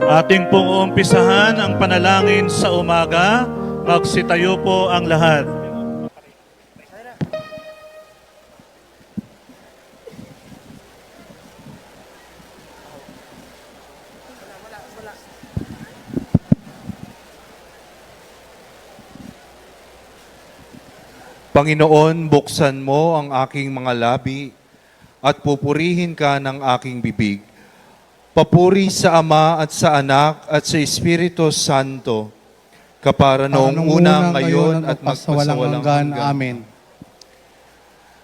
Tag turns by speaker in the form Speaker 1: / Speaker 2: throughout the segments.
Speaker 1: Ating pong uumpisahan ang panalangin sa umaga. Magsitayo po ang lahat.
Speaker 2: Panginoon, buksan mo ang aking mga labi at pupurihin ka ng aking bibig. Papuri sa Ama at sa Anak at sa Espiritu Santo, kapara noong una, ngayon at magpasawalang hanggan.
Speaker 3: Amen.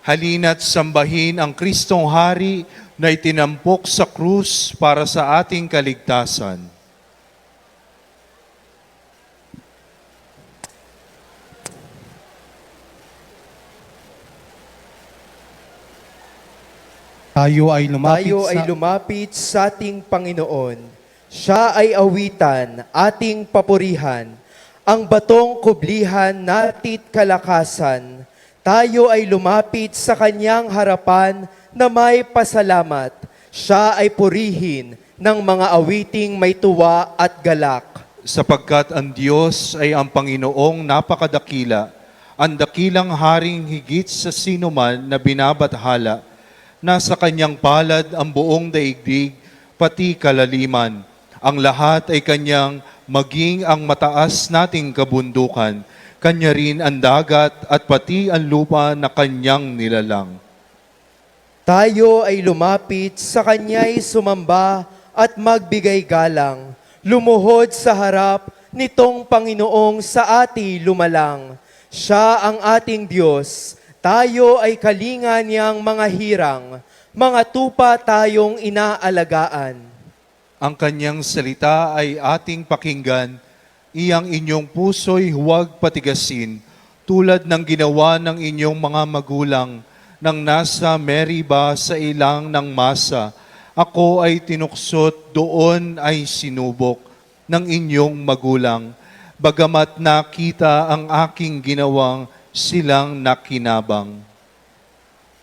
Speaker 2: Halina't sambahin ang Kristong Hari na itinampok sa krus para sa ating kaligtasan.
Speaker 3: Tayo ay
Speaker 4: lumapit sa ating Panginoon. Siya ay awitan, ating papurihan, ang batong kublihan natit kalakasan. Tayo ay lumapit sa kanyang harapan na may pasalamat. Siya ay purihin ng mga awiting may tuwa at galak.
Speaker 2: Sapagkat ang Diyos ay ang Panginoong napakadakila, ang dakilang haring higit sa sinuman na binabathala. Nasa kanyang palad ang buong daigdig, pati kalaliman. Ang lahat ay kanyang maging ang mataas nating kabundukan. Kanya rin ang dagat at pati ang lupa na kanyang nilalang.
Speaker 4: Tayo ay lumapit sa kanya'y sumamba at magbigay galang. Lumuhod sa harap nitong Panginoong sa ati lumalang. Siya ang ating Diyos. Tayo ay kalinga niyang mga hirang, mga tupa tayong inaalagaan.
Speaker 2: Ang kanyang salita ay ating pakinggan, iyang inyong puso'y huwag patigasin, tulad ng ginawa ng inyong mga magulang, nang nasa Meriba sa ilang ng masa. Ako ay tinuksot, doon ay sinubok ng inyong magulang, bagamat nakita ang aking ginawang silang nakinabang.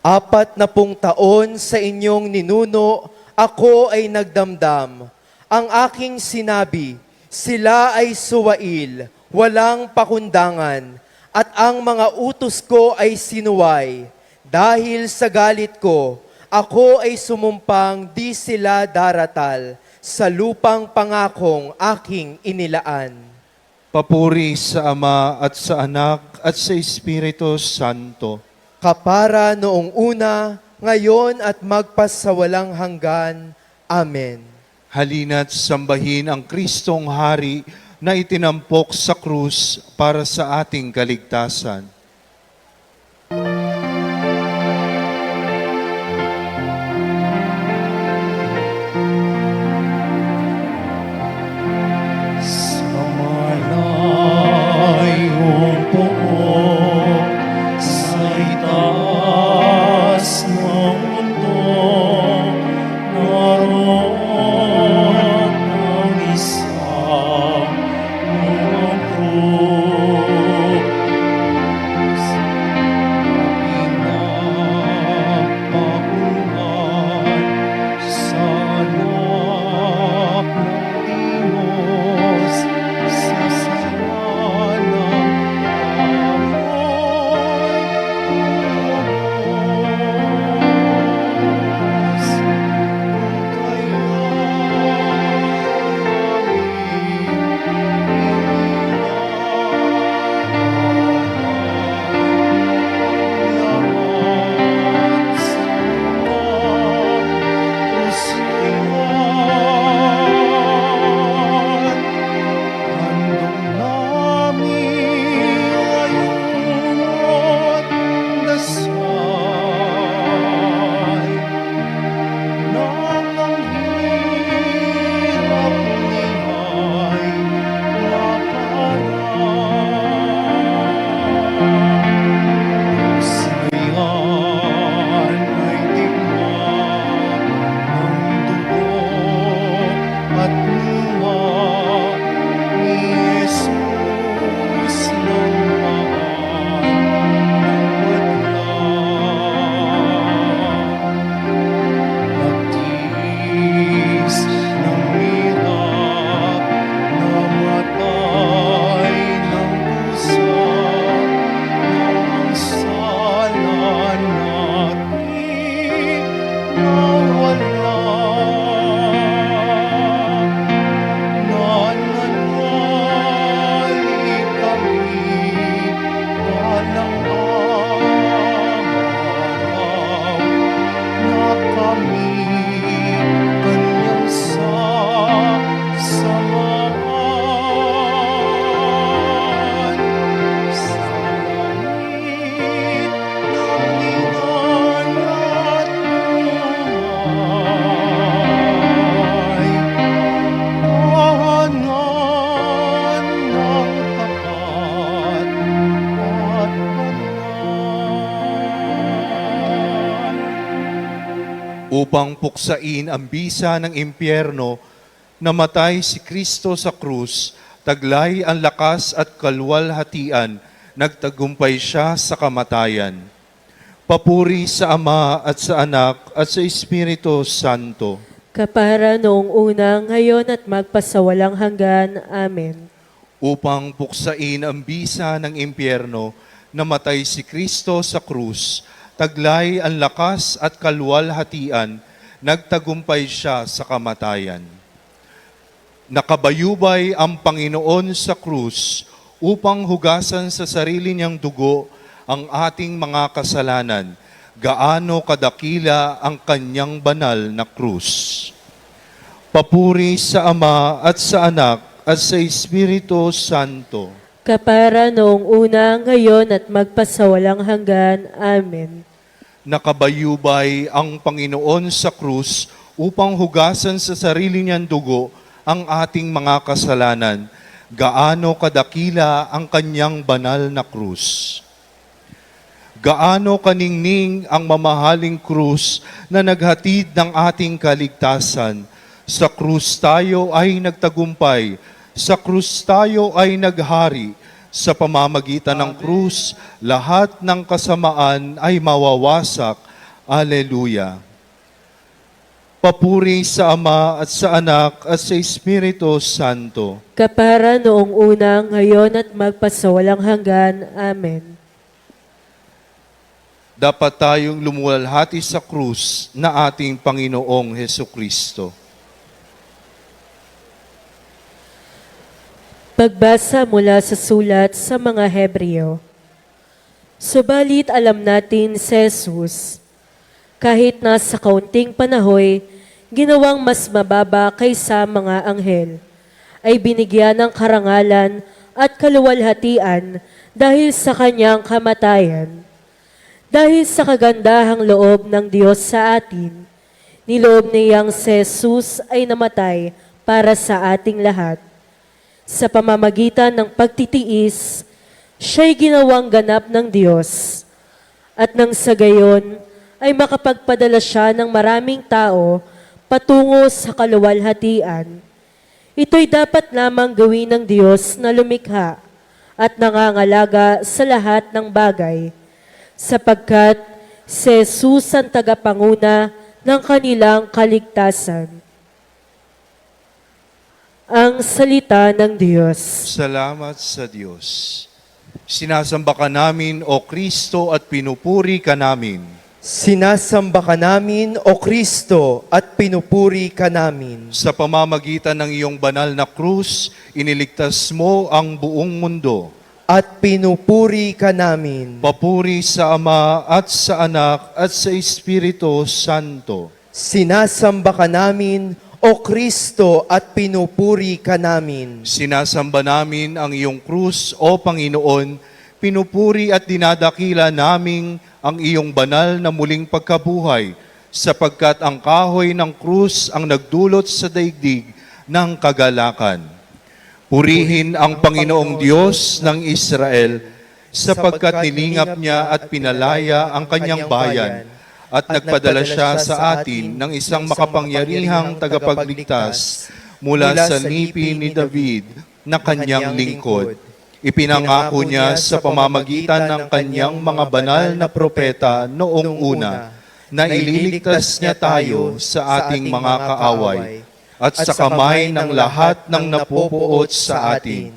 Speaker 4: 40 taon sa inyong ninuno, ako ay nagdamdam. Ang aking sinabi, sila ay suwail, walang pakundangan, at ang mga utos ko ay sinuway. Dahil sa galit ko, ako ay sumumpang di sila daratal sa lupang pangakong aking inilaan.
Speaker 2: Papuri sa Ama at sa Anak at sa Espiritu Santo.
Speaker 4: Kapara noong una, ngayon at magpasawalang hanggan. Amen.
Speaker 2: Halina't sambahin ang Kristong Hari na itinampok sa krus para sa ating kaligtasan. upang puksain ang bisa ng impyerno, namatay si Kristo sa krus, taglay ang lakas at kalwalhatian, nagtagumpay siya sa kamatayan. Papuri sa Ama at sa Anak at sa Espiritu Santo.
Speaker 3: Kapara noong una, ngayon at magpasawalang hanggan. Amen.
Speaker 2: Upang puksain ang bisa ng impyerno, namatay si Kristo sa krus, taglay ang lakas at kalwalhatian, nagtagumpay siya sa kamatayan. Nakabayubay ang Panginoon sa krus upang hugasan sa sarili niyang dugo ang ating mga kasalanan. Gaano kadakila ang kanyang banal na krus. Papuri sa Ama at sa Anak at sa Espiritu Santo.
Speaker 3: Kapara noong una, ngayon at magpasawalang hanggan. Amen.
Speaker 2: Nakabayubay ang Panginoon sa krus upang hugasan sa sarili niyang dugo ang ating mga kasalanan. Gaano kadakila ang kanyang banal na krus. Gaano kaningning ang mamahaling krus na naghatid ng ating kaligtasan. Sa krus tayo ay nagtagumpay, sa krus tayo ay naghari. Sa pamamagitan ng krus, lahat ng kasamaan ay mawawasak. Aleluya. Papuri sa Ama at sa Anak at sa Espiritu Santo.
Speaker 3: Kapara noong una, ngayon at magpasawalang hanggan. Amen.
Speaker 2: Dapat tayong lumuwalhati sa krus na ating Panginoong Hesukristo.
Speaker 3: Pagbasa mula sa sulat sa mga Hebreo. Subalit alam natin si Jesus, kahit nasa kaunting panahoy, ginawang mas mababa kaysa mga anghel, ay binigyan ng karangalan at kaluwalhatian dahil sa kanyang kamatayan. Dahil sa kagandahang loob ng Diyos sa atin, niloob niyang si Jesus ay namatay para sa ating lahat. Sa pamamagitan ng pagtitiis, siya'y ginawang ganap ng Diyos. At nang sa gayon, ay makapagpadala siya ng maraming tao patungo sa kaluwalhatian. Ito'y dapat lamang gawin ng Diyos na lumikha at nangangalaga sa lahat ng bagay, sapagkat si Jesus ang tagapanguna ng kanilang kaligtasan. Ang salita ng Diyos.
Speaker 2: Salamat sa Diyos. Sinasamba ka namin, O Kristo, at pinupuri ka namin.
Speaker 4: Sinasamba ka namin, O Kristo, at pinupuri ka namin.
Speaker 2: Sa pamamagitan ng iyong banal na krus, iniligtas mo ang buong mundo.
Speaker 4: At pinupuri ka namin.
Speaker 2: Papuri sa Ama at sa Anak at sa Espiritu Santo.
Speaker 4: Sinasamba ka namin, O Kristo, at pinupuri ka namin.
Speaker 2: Sinasamba namin ang iyong krus, O Panginoon. Pinupuri at dinadakila namin ang iyong banal na muling pagkabuhay, sapagkat ang kahoy ng krus ang nagdulot sa daigdig ng kagalakan. Purihin ang Panginoong Diyos ng Israel, sapagkat nilingap niya at pinalaya ang kanyang bayan, at nagpadala siya sa atin ng isang makapangyarihang tagapagligtas mula sa nipi ni David na kanyang lingkod. Ipinangako niya sa pamamagitan ng kanyang mga banal na propeta noong una na ililigtas niya tayo sa ating mga kaaway at sa kamay ng lahat ng napupuot sa atin.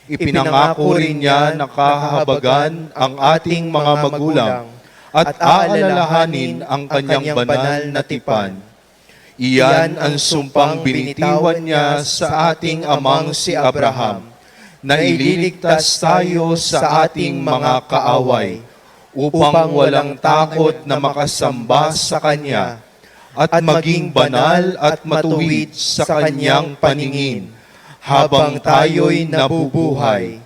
Speaker 2: Ipinangako rin niya na kahahabagan ang ating mga magulang at aalalahanin ang kanyang banal na tipan. Iyan ang sumpang binitiwan niya sa ating amang si Abraham, na ililigtas tayo sa ating mga kaaway, upang walang takot na makasamba sa Kanya, at maging banal at matuwid sa Kanyang paningin, habang tayo'y nabubuhay.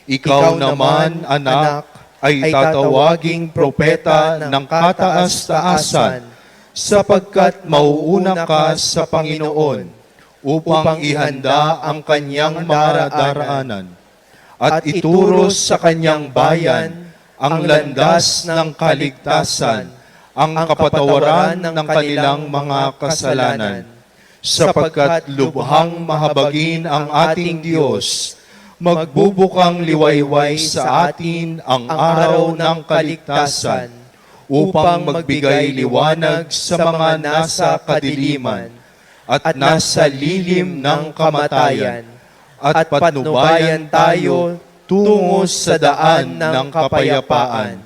Speaker 2: Ikaw naman, anak, ay tatawaging propeta ng kataas-taasan, sapagkat mauuna ka sa Panginoon upang ihanda ang kanyang mga daraanan at ituro sa kanyang bayan ang landas ng kaligtasan ang kapatawaran ng kanilang mga kasalanan, sapagkat lubhang mahabagin ang ating Diyos, magbubukang liwayway sa atin ang araw ng kaligtasan, upang magbigay liwanag sa mga nasa kadiliman at nasa lilim ng kamatayan, at patnubayan tayo tungo sa daan ng kapayapaan.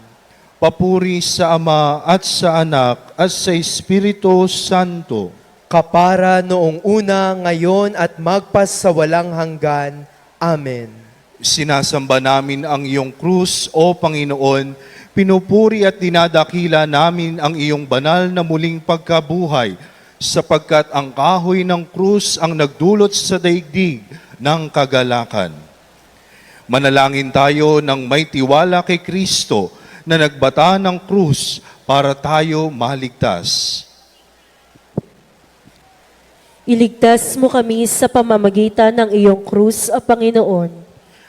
Speaker 2: Papuri sa Ama at sa Anak at sa Espiritu Santo.
Speaker 4: Kapara noong una, ngayon at magpas sa walang hanggan. Amen.
Speaker 2: Sinasamba namin ang iyong krus, O Panginoon. Pinupuri at dinadakila namin ang iyong banal na muling pagkabuhay, sapagkat ang kahoy ng krus ang nagdulot sa daigdig ng kagalakan. Manalangin tayo ng may tiwala kay Kristo na nagbata ng krus para tayo maligtas.
Speaker 3: Iligtas mo kami sa pamamagitan ng iyong krus, O Panginoon.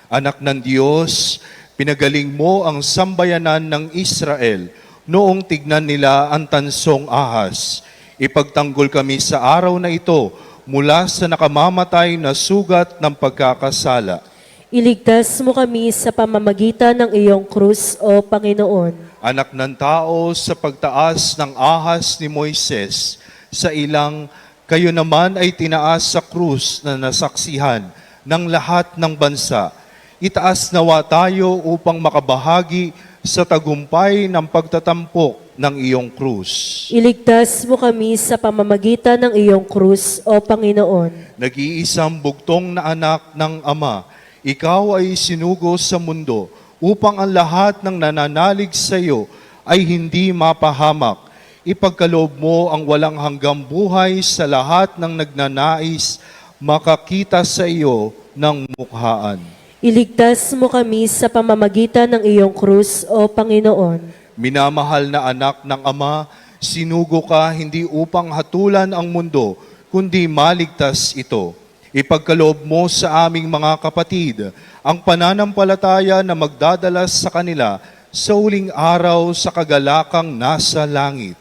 Speaker 2: Anak ng Diyos, pinagaling mo ang sambayanan ng Israel noong tignan nila ang tansong ahas. Ipagtanggol kami sa araw na ito mula sa nakamamatay na sugat ng pagkakasala.
Speaker 3: Iligtas mo kami sa pamamagitan ng iyong krus, O Panginoon.
Speaker 2: Anak ng tao, sa pagtaas ng ahas ni Moises, sa ilang kayo naman ay tinaas sa krus na nasaksihan ng lahat ng bansa. Itaas nawa tayo upang makabahagi sa tagumpay ng pagtatampok ng iyong krus.
Speaker 3: Iligtas mo kami sa pamamagitan ng iyong krus, O Panginoon.
Speaker 2: Nag-iisang bugtong na anak ng Ama, ikaw ay sinugo sa mundo upang ang lahat ng nananalig sa iyo ay hindi mapahamak. Ipagkaloob mo ang walang hanggang buhay sa lahat ng nagnanais makakita sa iyo ng mukhaan.
Speaker 3: Iligtas mo kami sa pamamagitan ng iyong krus, O Panginoon.
Speaker 2: Minamahal na anak ng Ama, sinugo ka hindi upang hatulan ang mundo, kundi maligtas ito. Ipagkaloob mo sa aming mga kapatid ang pananampalataya na magdadalas sa kanila sa huling araw sa kagalakang nasa langit.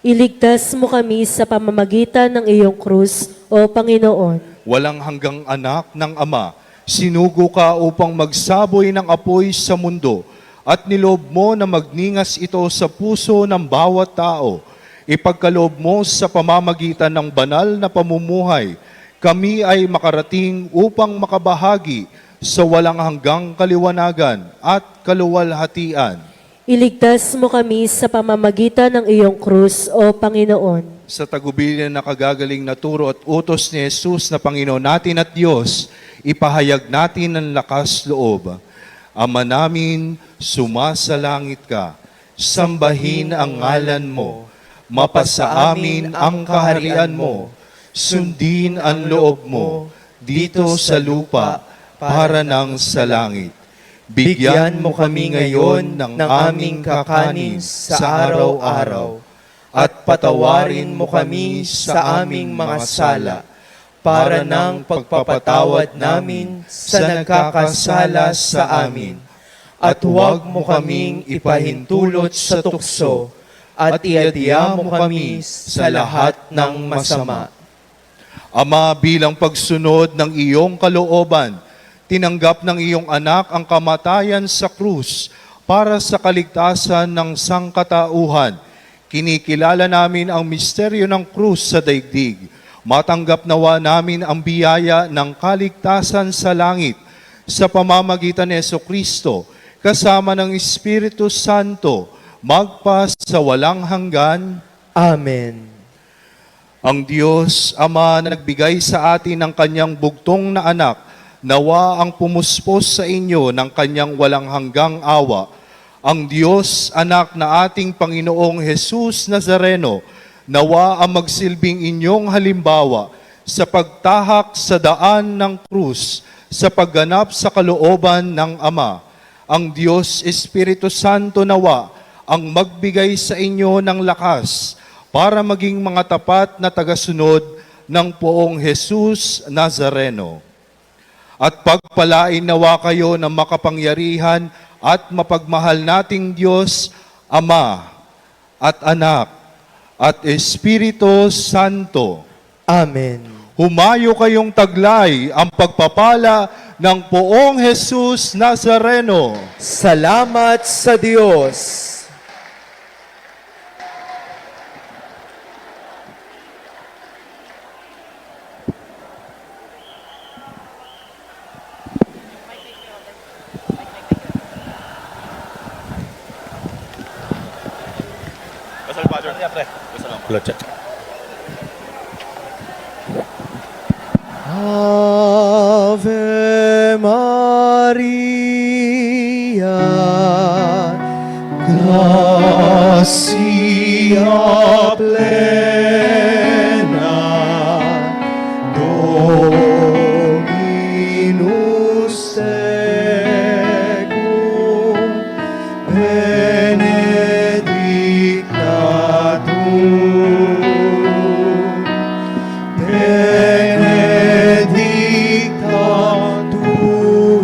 Speaker 3: Iligtas mo kami sa pamamagitan ng iyong krus, O Panginoon.
Speaker 2: Walang hanggang anak ng Ama, sinugo ka upang magsaboy ng apoy sa mundo at niloob mo na magningas ito sa puso ng bawat tao. Ipagkaloob mo sa pamamagitan ng banal na pamumuhay, kami ay makarating upang makabahagi sa walang hanggang kaliwanagan at kaluwalhatian.
Speaker 3: Iligtas mo kami sa pamamagitan ng iyong krus, O Panginoon.
Speaker 2: Sa tagubilin na kagagaling na turo at utos ni Jesus na Panginoon natin at Diyos, ipahayag natin ang lakas loob. Ama namin, sumasalangit ka, sambahin ang ngalan mo, mapasa amin ang kaharian mo, sundin ang loob mo dito sa lupa para nang sa langit. Bigyan mo kami ngayon ng aming kakanin sa araw-araw at patawarin mo kami sa aming mga sala para ng pagpapatawad namin sa nagkakasala sa amin. At huwag mo kaming ipahintulot sa tukso at iadya mo kami sa lahat ng masama. Ama, bilang pagsunod ng iyong kalooban, tinanggap ng iyong anak ang kamatayan sa krus para sa kaligtasan ng sangkatauhan. Kinikilala namin ang misteryo ng krus sa daigdig. Matanggap nawa namin ang biyaya ng kaligtasan sa langit sa pamamagitan ni Jesucristo, kasama ng Espiritu Santo, magpas sa walang hanggan.
Speaker 4: Amen.
Speaker 2: Ang Diyos, Ama, na nagbigay sa atin ng kanyang bugtong na anak, nawa ang pumuspos sa inyo ng kanyang walang hanggang awa. Ang Diyos, anak na ating Panginoong Jesus Nazareno, nawa ang magsilbing inyong halimbawa sa pagtahak sa daan ng krus, sa pagganap sa kalooban ng Ama. Ang Diyos Espiritu Santo nawa ang magbigay sa inyo ng lakas para maging mga tapat na tagasunod ng poong Jesus Nazareno. At pagpalain nawa kayo ng makapangyarihan at mapagmahal nating Diyos, Ama, at Anak, at Espiritu Santo.
Speaker 4: Amen.
Speaker 2: Humayo kayong taglay ang pagpapala ng Poong Jesus Nazareno.
Speaker 4: Salamat sa Diyos. Ave Maria, gracia plena, Dominus tecum, benedicta tu, benedicta tu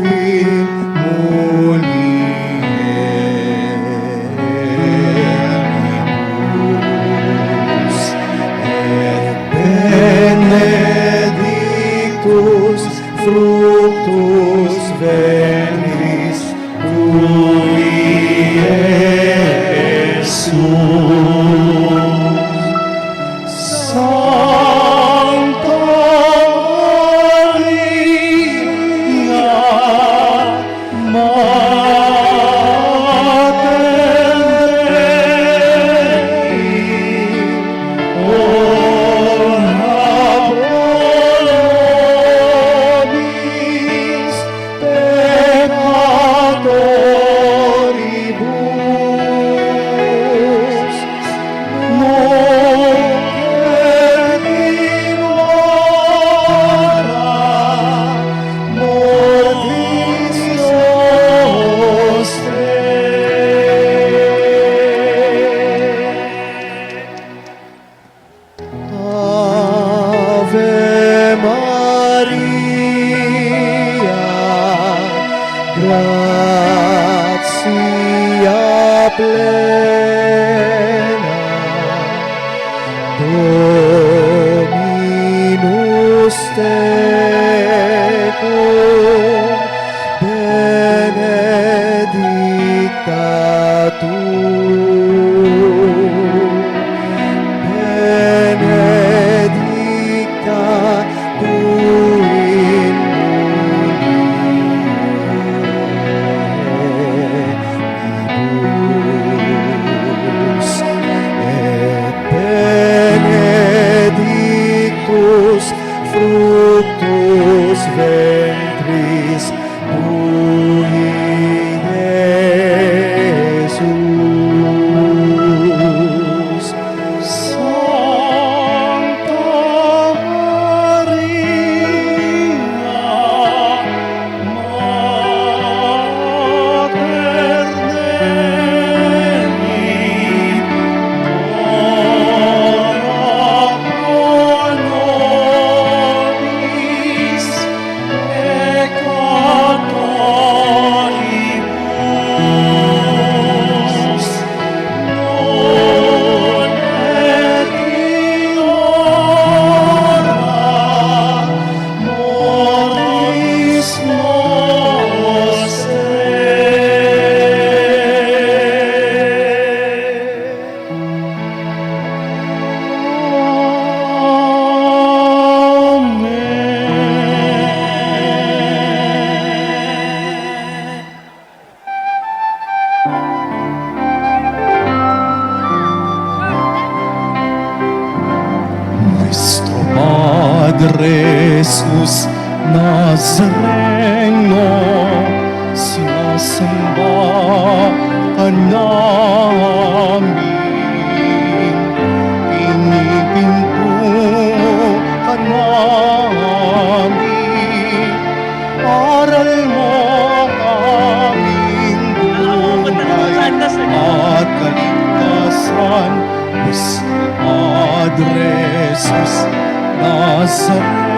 Speaker 4: in mulieribus, et benedictus fructus ventris tui, Jesus. Santa Maria, Mater Dei, ora pro nobis peccatoribus, nunc et in hora mortis nostrae. Ave Maria, gratia plena, Dominus tecum, benedicta tu, benedicta tu in mulieribus, et benedictus fructus ventris tui, Jesus. Santa Maria, Mater Dei, ora pro nobis peccatoribus, non et in hora mortis nostrae. Amen. Nuestro Padre Jesús Nazareno, sinasamba ka namin, pinipinto ka namin, aral mo aming buhay at kaligtasan, Nuestro Padre Jesús Nazareno.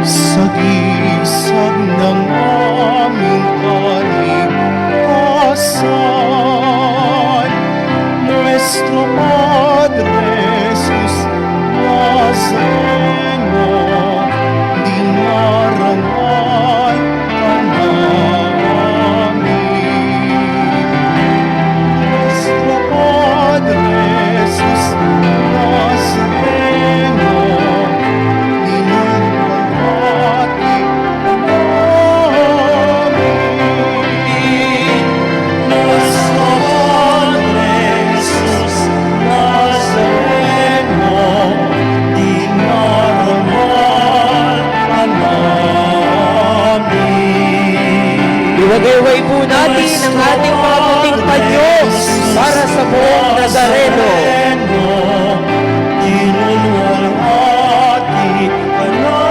Speaker 2: sagisag ng aming kaligtasan. Nuestro Padre Jesus Nazareno, dinarangal ka namin. Nuestro Padre Jesus Nazareno, dinulwalhati ka namin. Nuestro Padre Jesus Nazareno, dinarangal ka namin.
Speaker 4: Iwagayway po natin ang ating mga puting panyo para sa buong Nazareno.
Speaker 2: Dinulwalhati ka namin.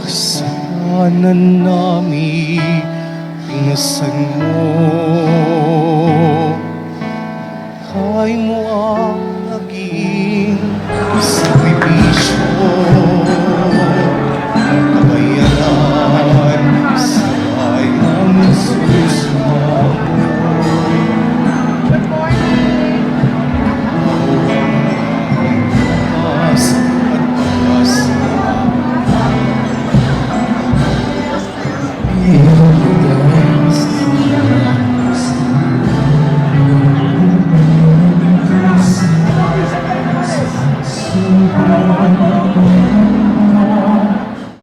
Speaker 2: Kasalanan namin, pinasan mo